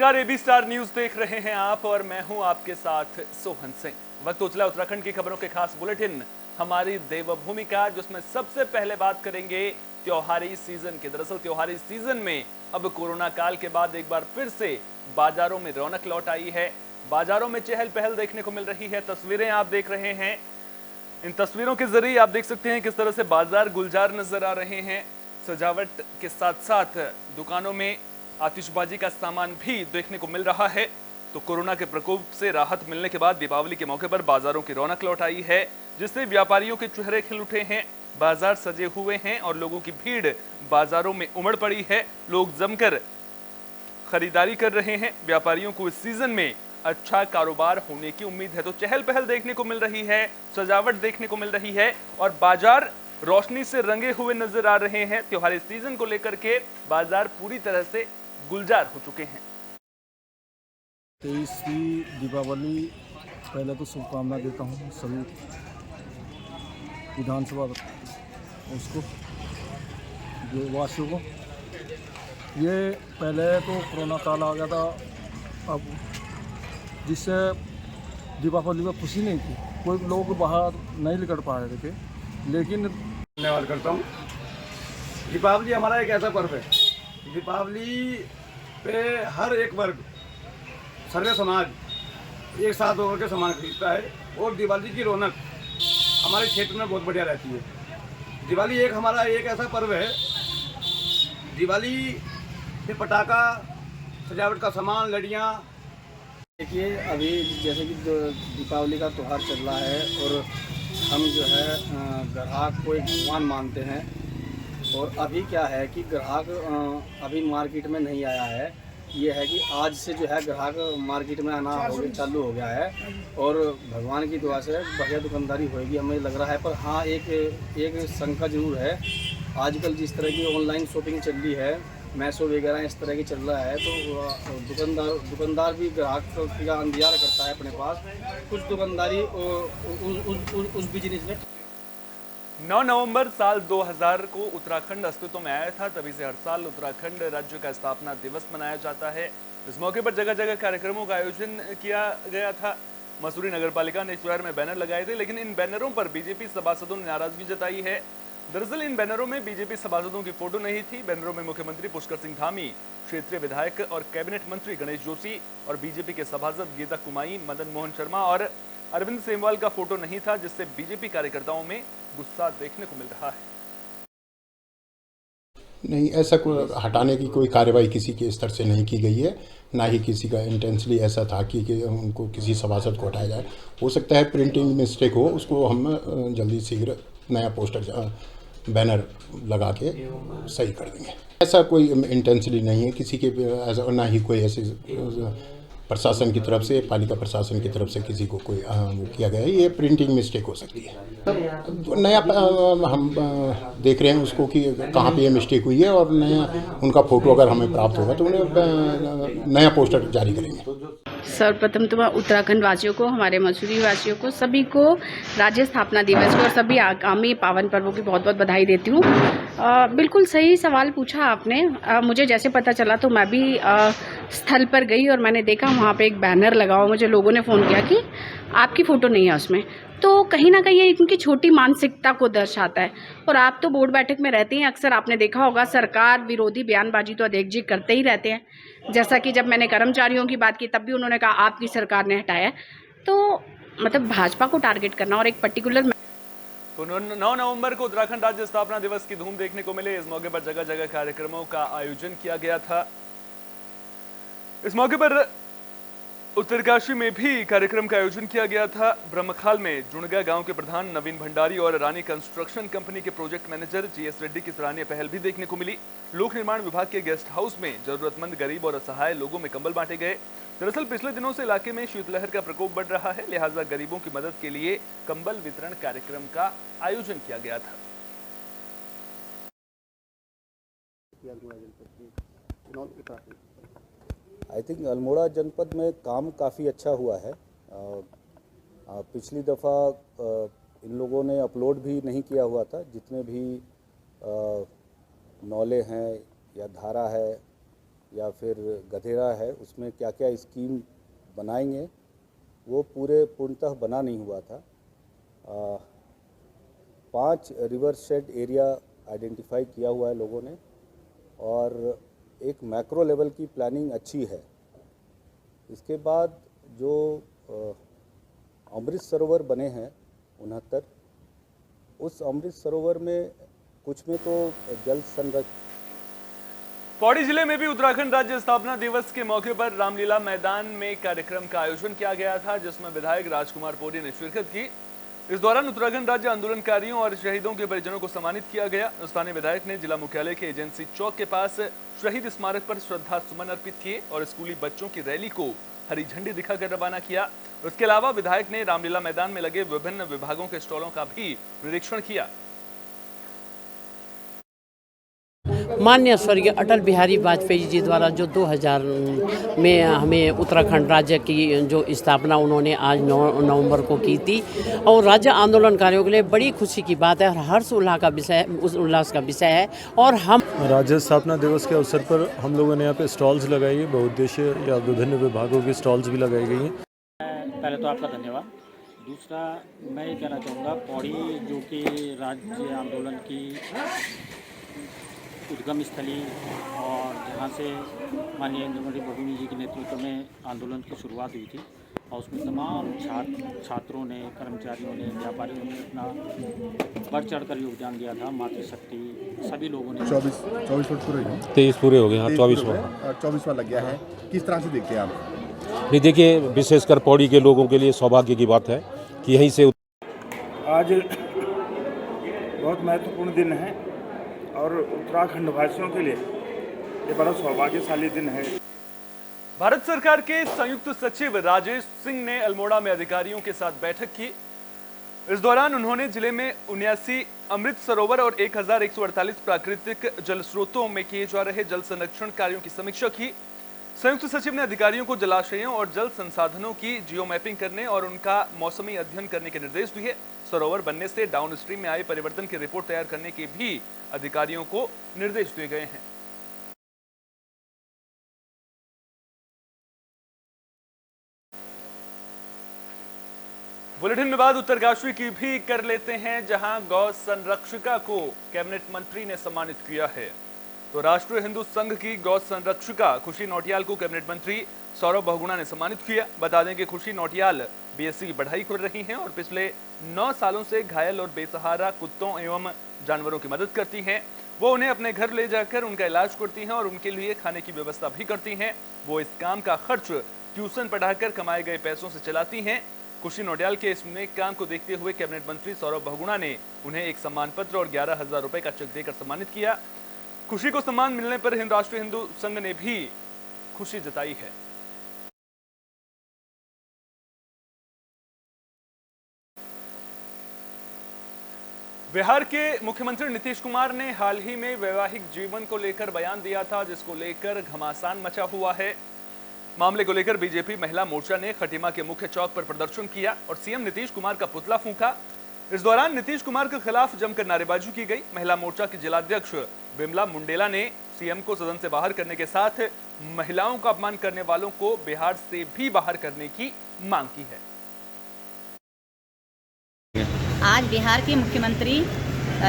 नमस्कार, AB star news देख रहे हैं आप और मैं हूं आपके साथ सोहन सिंह। वक्त उछला उत्तराखंड की खबरों के खास बुलेटिन हमारी देवभूमि का, जिसमें सबसे पहले बात करेंगे त्योहारी सीजन की। दरअसल त्योहारी सीजन में अब कोरोना काल के बाद एक बार फिर से बाजारों में रौनक लौट आई है। बाजारों में चहल पहल देखने को मिल रही है। तस्वीरें आप देख रहे हैं। इन तस्वीरों के जरिए आप देख सकते हैं किस तरह से बाजार गुलजार नजर आ रहे हैं। सजावट के साथ साथ दुकानों में आतिशबाजी का सामान भी देखने को मिल रहा है। तो कोरोना के प्रकोप से राहत मिलने के बाद दीपावली के मौके पर बाजारों की रौनक लौट आई है, जिससे व्यापारियों के चेहरे खिल उठे हैं। बाजार सजे हुए हैं और लोगों की भीड़ बाजारों में उमड़ पड़ी है। लोग जमकर खरीदारी कर रहे हैं। व्यापारियों को इस सीजन में अच्छा कारोबार होने की उम्मीद है। तो चहल पहल देखने को मिल रही है, सजावट देखने को मिल रही है और बाजार रोशनी से रंगे हुए नजर आ रहे हैं। त्योहारी सीजन को लेकर के बाजार पूरी तरह से गुलजार हो चुके हैं। 23वीं दीपावली पहले तो शुभकामना देता हूँ सभी विधानसभा उसको जो वासियों को। ये पहले तो कोरोना काल आ गया था, अब जिससे दीपावली में खुशी नहीं थी, कोई लोग बाहर नहीं निकल पा रहे थे। लेकिन धन्यवाद करता हूँ। दीपावली हमारा एक ऐसा पर्व है, दीपावली पे हर एक वर्ग, सर्वे समाज एक साथ होकर के सामान खरीदता है और दिवाली की रौनक हमारे क्षेत्र में बहुत बढ़िया रहती है। दिवाली हमारा एक ऐसा पर्व है, दिवाली पे पटाखा, सजावट का सामान, लड़ियाँ। देखिए, अभी जैसे कि दीपावली का त्यौहार चल रहा है और हम जो है ग्राहक को एक भगवान मानते हैं। और अभी क्या है कि ग्राहक अभी मार्केट में नहीं आया है। ये है कि आज से जो है ग्राहक मार्केट में आना चालू हो गया है और भगवान की दुआ से बढ़िया दुकानदारी होएगी हमें लग रहा है। पर हाँ, एक शंका जरूर है। आजकल जिस तरह की ऑनलाइन शॉपिंग चल रही है, मैसो वगैरह इस तरह की चल रहा है, तो दुकानदार भी ग्राहक का इंतजार करता है अपने पास। कुछ दुकानदारी उस बिजनेस में 9 नवंबर साल 2000 को उत्तराखंड अस्तित्व में आया था। तभी से हर साल उत्तराखंड राज्य का स्थापना दिवस मनाया जाता है। इस मौके पर जगह जगह कार्यक्रमों का आयोजन किया गया था। मसूरी नगरपालिका ने शहर में बैनर लगाए थे, लेकिन इन बैनरों पर बीजेपी सभासदों ने नाराजगी जताई है। दरअसल इन बैनरों में बीजेपी सभासदों की फोटो नहीं थी। बैनरों में मुख्यमंत्री पुष्कर सिंह धामी, क्षेत्रीय विधायक और कैबिनेट मंत्री गणेश जोशी और बीजेपी के सभासद गीता कुमाई, मदन मोहन शर्मा और अरविंद सेमवाल का फोटो नहीं था, जिससे बीजेपी कार्यकर्ताओं में गुस्सा देखने को मिल रहा है। नहीं, ऐसा कोई हटाने की कोई कार्रवाई किसी के स्तर से नहीं की गई है, ना ही किसी का इंटेंशनली ऐसा था कि उनको किसी सभासद को हटाया जाए। हो सकता है प्रिंटिंग मिस्टेक हो, उसको हम जल्दी शीघ्र नया पोस्टर बैनर लगा के सही कर देंगे। ऐसा कोई इंटेंशनली नहीं है किसी के, ऐसा ना ही कोई ऐसे प्रशासन की तरफ से, पालिका प्रशासन की तरफ से किसी को कोई वो किया गया है। ये प्रिंटिंग मिस्टेक हो सकती है। तो नया हम देख रहे हैं उसको कि कहाँ पे ये मिस्टेक हुई है और नया उनका फोटो अगर हमें प्राप्त होगा तो उन्हें नया पोस्टर जारी करेंगे। सर्वप्रथम तो मैं उत्तराखंड वासियों को, हमारे मसूरी वासियों को, सभी को राज्य स्थापना दिवस की और सभी आगामी पावन पर्वों की बहुत बहुत बधाई देती हूँ। बिल्कुल सही सवाल पूछा आपने। मुझे जैसे पता चला तो मैं भी स्थल पर गई और मैंने देखा वहाँ पे एक बैनर लगा हुआ। मुझे लोगों ने फ़ोन किया कि आपकी फ़ोटो नहीं है उसमें। तो कहीं ना कहीं ये इनकी छोटी मानसिकता को दर्शाता है। और आप तो बोर्ड बैठक में रहते हैं, अक्सर आपने देखा होगा सरकार विरोधी बयानबाजी तो अध्यक्ष जी करते ही रहते हैं। जैसा कि जब मैंने कर्मचारियों की बात की तब भी उन्होंने कहा आपकी सरकार ने हटाया। तो मतलब भाजपा को टारगेट करना और एक पर्टिकुलर। तो 9 नवंबर को उत्तराखंड राज्य स्थापना दिवस की धूम देखने को मिले। इस मौके पर जगह जगह कार्यक्रमों का आयोजन किया गया था। इस मौके पर उत्तरकाशी में भी कार्यक्रम का आयोजन किया गया था। ब्रह्मखाल में जुणगा गांव के प्रधान नवीन भंडारी और रानी कंस्ट्रक्शन कंपनी के प्रोजेक्ट मैनेजर जीएस रेड्डी की सराहनीय पहल भी देखने को मिली। लोक निर्माण विभाग के गेस्ट हाउस में जरूरतमंद गरीब और असहाय लोगों में कंबल बांटे गए। दरअसल पिछले दिनों से इलाके में शीतलहर का प्रकोप बढ़ रहा है, लिहाजा गरीबों की मदद के लिए कंबल वितरण कार्यक्रम का आयोजन किया गया था। आई थिंक अल्मोड़ा जनपद में काम काफ़ी अच्छा हुआ है। पिछली दफ़ा इन लोगों ने अपलोड भी नहीं किया हुआ था। जितने भी नौले हैं या धारा है या फिर गधेरा है, उसमें क्या क्या स्कीम बनाएंगे, वो पूर्णतः बना नहीं हुआ था। 5 रिवर शेड एरिया आइडेंटिफाई किया हुआ है लोगों ने, और एक मैक्रो लेवल की प्लानिंग अच्छी है। इसके बाद जो अमृत सरोवर बने हैं 69, उस अमृत सरोवर में कुछ में तो जल संरक्षण। पौड़ी जिले में भी उत्तराखंड राज्य स्थापना दिवस के मौके पर रामलीला मैदान में कार्यक्रम का आयोजन किया गया था, जिसमें विधायक राजकुमार पौड़ी ने शिरकत की। इस दौरान उत्तराखंड राज्य आंदोलनकारियों और शहीदों के परिजनों को सम्मानित किया गया। स्थानीय विधायक ने जिला मुख्यालय के एजेंसी चौक के पास शहीद स्मारक पर श्रद्धा सुमन अर्पित किए और स्कूली बच्चों की रैली को हरी झंडी दिखाकर रवाना किया। उसके अलावा विधायक ने रामलीला मैदान में लगे विभिन्न विभागों के स्टॉलों का भी निरीक्षण किया। माननीय स्वर्गीय अटल बिहारी वाजपेयी जी द्वारा जो 2000 में हमें उत्तराखंड राज्य की जो स्थापना उन्होंने आज 9 नवंबर को की थी, और राज्य आंदोलनकारियों के लिए बड़ी खुशी की बात है और हर्ष उल्लास का विषय है। और हम राज्य स्थापना दिवस के अवसर पर हम लोगों ने यहाँ पे स्टॉल्स लगाई है, बहुउद्देशीय या विभिन्न विभागों की स्टॉल्स भी लगाई गई हैं। पहले तो आपका धन्यवाद। दूसरा, मैं ये कहना चाहूँगा, पौड़ी जो कि राज्य आंदोलन की उद्गम स्थली और जहाँ से माननीय इंद्रमणि बडूनी जी के नेतृत्व में आंदोलन की शुरुआत हुई थी, और उसमें तमाम छात्रों ने, कर्मचारियों ने, व्यापारियों ने अपना बढ़ चढ़ कर योगदान दिया था। मातृशक्ति सभी लोगों ने 24 फुट पूरे 23 पूरे हो गए। हाँ, 24वां लग गया है। किस तरह से देखते हैं आप? नहीं, देखिए, विशेषकर पौड़ी के लोगों के लिए सौभाग्य की बात है कि यहीं से आज बहुत महत्वपूर्ण दिन है और उत्तराखंड वासियों के लिए ये बड़ा सौभाग्यशाली दिन है। भारत सरकार के संयुक्त सचिव राजेश सिंह ने अल्मोड़ा में अधिकारियों के साथ बैठक की। इस दौरान उन्होंने जिले में 79 अमृत सरोवर और 1148 प्राकृतिक जल स्रोतों में किए जा रहे जल संरक्षण कार्यों की समीक्षा की। संयुक्त सचिव ने अधिकारियों को जलाशयों और जल संसाधनों की जियो मैपिंग करने और उनका मौसमी अध्ययन करने के निर्देश दिए। सरोवर बनने से डाउन स्ट्रीम में आए परिवर्तन की रिपोर्ट तैयार करने के भी अधिकारियों को निर्देश दिए गए हैं। बुलेटिन में बाद उत्तरकाशी की भी कर लेते हैं, जहां गौ संरक्षिका को कैबिनेट मंत्री ने सम्मानित किया है। तो राष्ट्रीय हिंदू संघ की गौ संरक्षिका खुशी नौटियाल को कैबिनेट मंत्री सौरभ बहुगुणा ने सम्मानित किया। बता दें कि खुशी नौटियाल बीएससी की पढ़ाई कर रही हैं और पिछले 9 सालों से घायल और बेसहारा कुत्तों एवं जानवरों की मदद करती हैं। वो उन्हें अपने घर ले जाकर उनका इलाज करती हैं और उनके लिए खाने की व्यवस्था भी करती हैं। वो इस काम का खर्च ट्यूशन पढ़ाकर कमाए गए पैसों से चलाती हैं। खुशी नौटियाल के इस नेक काम को देखते हुए कैबिनेट मंत्री सौरभ बहुगुणा ने उन्हें एक सम्मान पत्र और 11,000 रुपए का चेक देकर सम्मानित किया। खुशी को सम्मान मिलने पर राष्ट्रीय हिंदू संघ ने भी खुशी जताई है। बिहार के मुख्यमंत्री नीतीश कुमार ने हाल ही में वैवाहिक जीवन को लेकर बयान दिया था, जिसको लेकर घमासान मचा हुआ है। मामले को लेकर बीजेपी महिला मोर्चा ने खटीमा के मुख्य चौक पर प्रदर्शन किया और सीएम नीतीश कुमार का पुतला फूंका। इस दौरान नीतीश कुमार के खिलाफ जमकर नारेबाजी की गई। महिला मोर्चा की जिलाध्यक्ष बिमला मुंडेला ने सीएम को सदन से बाहर करने के साथ महिलाओं का अपमान करने वालों को बिहार से भी बाहर करने की मांग की है। आज बिहार के मुख्यमंत्री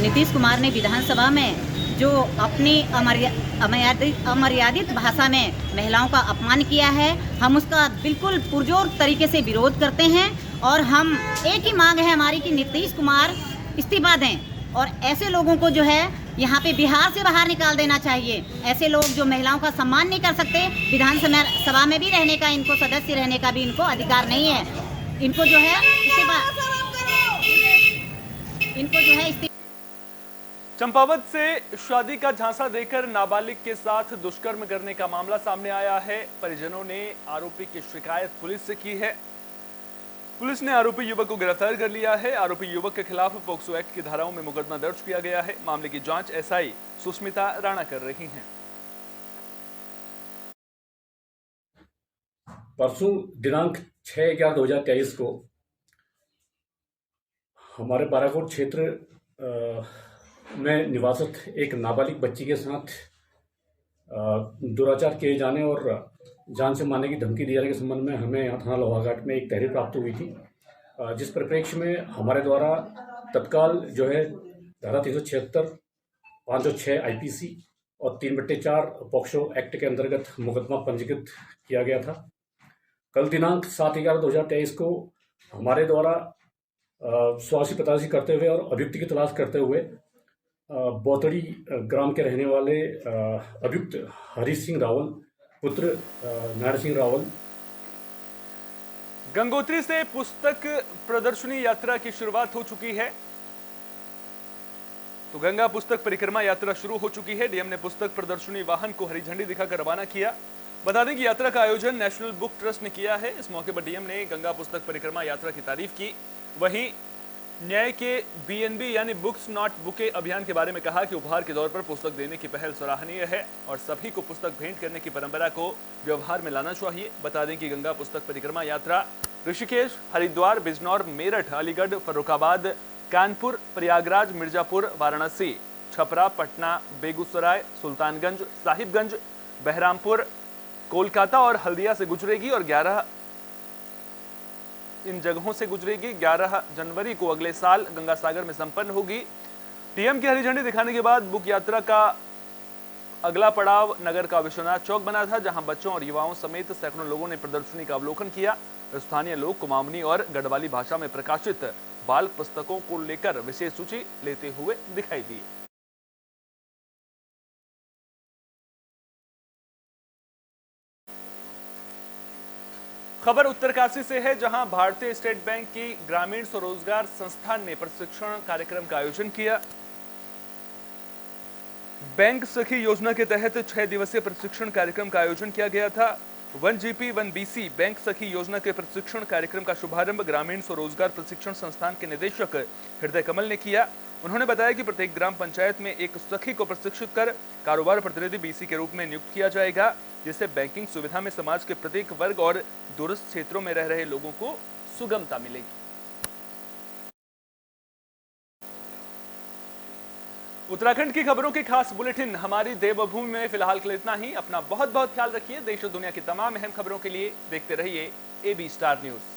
नीतीश कुमार ने विधानसभा में जो अपनी अमर्यादित भाषा में महिलाओं का अपमान किया है, हम उसका बिल्कुल पुरजोर तरीके से विरोध करते हैं और हम एक ही मांग है हमारी कि नीतीश कुमार इस्तीफा दें और ऐसे लोगों को जो है यहाँ पे बिहार से बाहर निकाल देना चाहिए। ऐसे लोग जो महिलाओं का सम्मान नहीं कर सकते, विधानसभा में भी रहने का, इनको सदस्य रहने का भी इनको अधिकार नहीं है। इनको जो है चंपावत से शादी का झांसा देकर नाबालिग के साथ दुष्कर्म करने का मामला सामने आया है। परिजनों ने आरोपी की शिकायत पुलिस से की है। पुलिस ने आरोपी युवक को गिरफ्तार कर लिया है। आरोपी युवक के खिलाफ पोक्सो एक्ट की धाराओं में मुकदमा दर्ज किया गया है। मामले की जांच एसआई सुष्मिता राणा कर रही हैं। परसों दिनांक 6/11/2023 को हमारे बाराकोट क्षेत्र में निवासित एक नाबालिग बच्ची के साथ दुराचार किए जाने और जान से मारने की धमकी दिए जाने के संबंध में हमें यहाँ थाना लोहाघाट में एक तहरीर प्राप्त हुई थी, जिस परिप्रेक्ष्य में हमारे द्वारा तत्काल जो है धारा 376, 506 IPC और 3/4 पॉक्सो एक्ट के अंतर्गत मुकदमा पंजीकृत किया गया था। कल दिनांक 7/11/2023 को हमारे द्वारा स्वासी पतासी करते हुए और अभियुक्त की तलाश करते हुए बोतड़ी ग्राम के रहने वाले अभियुक्त हरी सिंह रावल पुत्र नारायण सिंह रावल। गंगोत्री से पुस्तक प्रदर्शनी यात्रा की शुरुआत हो चुकी है। तो गंगा पुस्तक परिक्रमा यात्रा शुरू हो चुकी है। डीएम ने पुस्तक प्रदर्शनी वाहन को हरी झंडी दिखाकर रवाना किया। बता दें कि यात्रा का आयोजन नेशनल बुक ट्रस्ट ने किया है। इस मौके पर डीएम ने गंगा पुस्तक परिक्रमा यात्रा की तारीफ की। वहीं न्याय के BNB यानी बुक्स नॉट बुके अभियान के बारे में कहा कि उपहार के तौर पर पुस्तक देने की पहल सराहनीय है और सभी को पुस्तक भेंट करने की परंपरा को व्यवहार में लाना चाहिए। बता दें कि गंगा पुस्तक परिक्रमा यात्रा ऋषिकेश, हरिद्वार, बिजनौर, मेरठ, अलीगढ़, फर्रुखाबाद, कानपुर, प्रयागराज, मिर्जापुर, वाराणसी, छपरा, पटना, बेगूसराय, सुल्तानगंज, साहिबगंज, बहरामपुर, कोलकाता और हल्दिया से गुजरेगी और 11 इन जगहों से गुजरेगी। 11 जनवरी को अगले साल गंगा सागर में संपन्न होगी। डीएम की हरी झंडी दिखाने के बाद बुक यात्रा का अगला पड़ाव नगर का विश्वनाथ चौक बना था, जहां बच्चों और युवाओं समेत सैकड़ों लोगों ने प्रदर्शनी का अवलोकन किया। स्थानीय लोग कुमाऊनी और गढ़वाली भाषा में प्रकाशित बाल पुस्तकों को लेकर विशेष सूची लेते हुए दिखाई दिए। खबर उत्तरकाशी से है, जहां भारतीय स्टेट बैंक की ग्रामीण स्वरोजगार संस्थान ने प्रशिक्षण कार्यक्रम का आयोजन किया। बैंक सखी योजना के तहत 6 दिवसीय प्रशिक्षण कार्यक्रम का आयोजन किया गया था। 1GP 1BC बैंक सखी योजना के प्रशिक्षण कार्यक्रम का शुभारंभ ग्रामीण स्वरोजगार प्रशिक्षण संस्थान के निदेशक हृदय कमल ने किया। उन्होंने बताया कि प्रत्येक ग्राम पंचायत में एक सखी को प्रशिक्षित कर कारोबार प्रतिनिधि BC के रूप में नियुक्त किया जाएगा, जिससे बैंकिंग सुविधा में समाज के प्रत्येक वर्ग और दूरस्थ क्षेत्रों में रह रहे लोगों को सुगमता मिलेगी। उत्तराखंड की खबरों की खास बुलेटिन हमारी देवभूमि में फिलहाल के लिए इतना ही। अपना बहुत बहुत ख्याल रखिए। देश और दुनिया की तमाम अहम खबरों के लिए देखते रहिए AB स्टार न्यूज।